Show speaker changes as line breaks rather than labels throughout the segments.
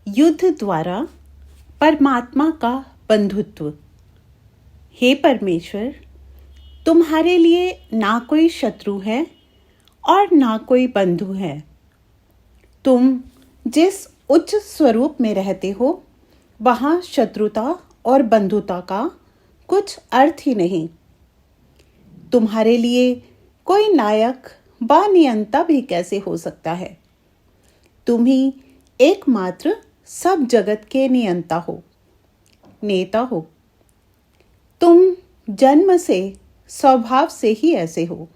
युद्ध द्वारा परमात्मा का बंधुत्व। हे परमेश्वर, तुम्हारे लिए ना कोई शत्रु है और ना कोई बंधु है। तुम जिस उच्च स्वरूप में रहते हो वहाँ शत्रुता और बंधुता का कुछ अर्थ ही नहीं। तुम्हारे लिए कोई नायक व नियंता भी कैसे हो सकता है? तुम ही एकमात्र सब जगत के नियंता हो, नेता हो। तुम जन्म से स्वभाव से ही ऐसे हो।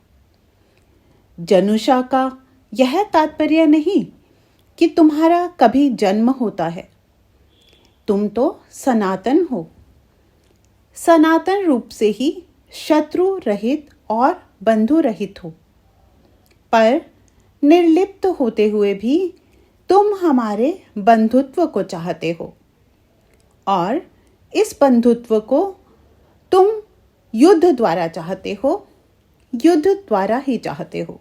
जनुषा का यह तात्पर्य नहीं कि तुम्हारा कभी जन्म होता है। तुम तो सनातन हो, सनातन रूप से ही शत्रु रहित और बंधु रहित हो। पर निर्लिप्त होते हुए भी तुम हमारे बंधुत्व को चाहते हो और इस बंधुत्व को तुम युद्ध द्वारा चाहते हो, युद्ध द्वारा ही चाहते हो।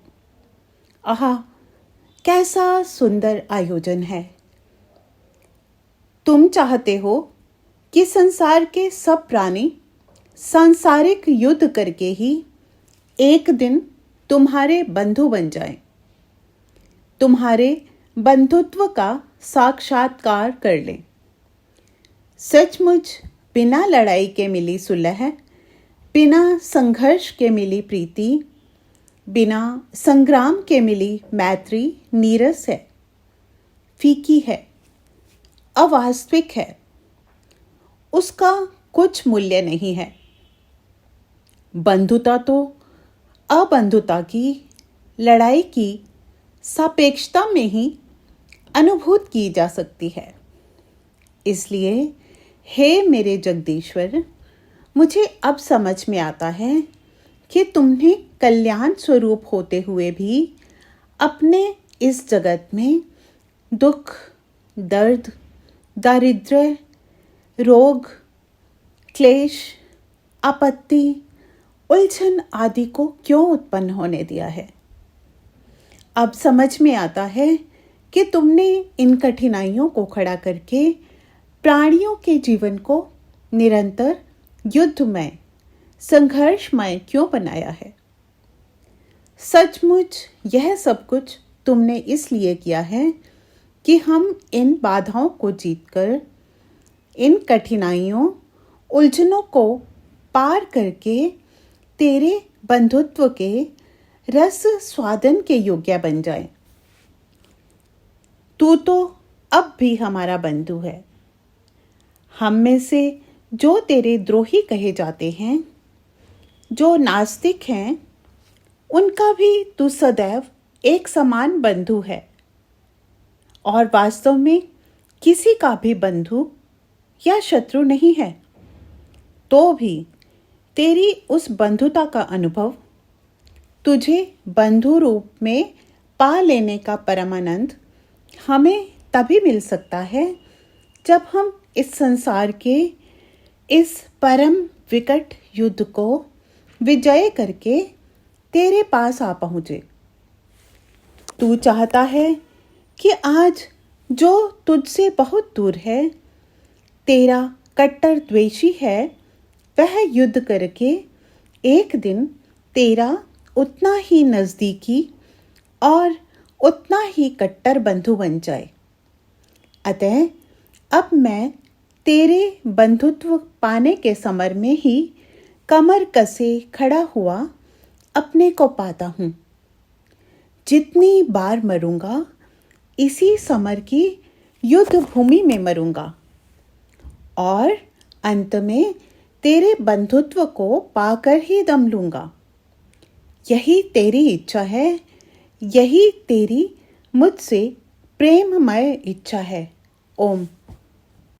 आहा, कैसा सुंदर आयोजन है। तुम चाहते हो कि संसार के सब प्राणी सांसारिक युद्ध करके ही एक दिन तुम्हारे बंधु बन जाएं, तुम्हारे बंधुत्व का साक्षात्कार कर लें। सचमुच बिना लड़ाई के मिली सुलह, बिना संघर्ष के मिली प्रीति, बिना संग्राम के मिली मैत्री नीरस है, फीकी है, अवास्तविक है। उसका कुछ मूल्य नहीं है। बंधुता तो अबंधुता की, लड़ाई की सापेक्षता में ही अनुभूत की जा सकती है। इसलिए हे मेरे जगदीश्वर, मुझे अब समझ में आता है कि तुमने कल्याण स्वरूप होते हुए भी अपने इस जगत में दुख, दर्द, दारिद्र्य, रोग, क्लेश, आपत्ति, उलझन आदि को क्यों उत्पन्न होने दिया है। अब समझ में आता है कि तुमने इन कठिनाइयों को खड़ा करके प्राणियों के जीवन को निरंतर युद्धमय, संघर्षमय क्यों बनाया है। सचमुच यह सब कुछ तुमने इसलिए किया है कि हम इन बाधाओं को जीतकर, इन कठिनाइयों, उलझनों को पार करके तेरे बंधुत्व के रस स्वादन के योग्य बन जाएं। तू तो अब भी हमारा बंधु है। हम में से जो तेरे द्रोही कहे जाते हैं, जो नास्तिक हैं, उनका भी तू सदैव एक समान बंधु है और वास्तव में किसी का भी बंधु या शत्रु नहीं है। तो भी तेरी उस बंधुता का अनुभव, तुझे बंधु रूप में पा लेने का परमानंद हमें तभी मिल सकता है जब हम इस संसार के इस परम विकट युद्ध को विजय करके तेरे पास आ पहुँचे। तू चाहता है कि आज जो तुझसे बहुत दूर है, तेरा कट्टर द्वेषी है, वह युद्ध करके एक दिन तेरा उतना ही नज़दीकी और उतना ही कट्टर बंधु बन जाए। अतः अब मैं तेरे बंधुत्व पाने के समर में ही कमर कसे खड़ा हुआ अपने को पाता हूँ। जितनी बार मरूंगा, इसी समर की युद्ध भूमि में मरूंगा और अंत में तेरे बंधुत्व को पाकर ही दम लूंगा। यही तेरी इच्छा है, यही तेरी मुझसे प्रेममय इच्छा है। ओम।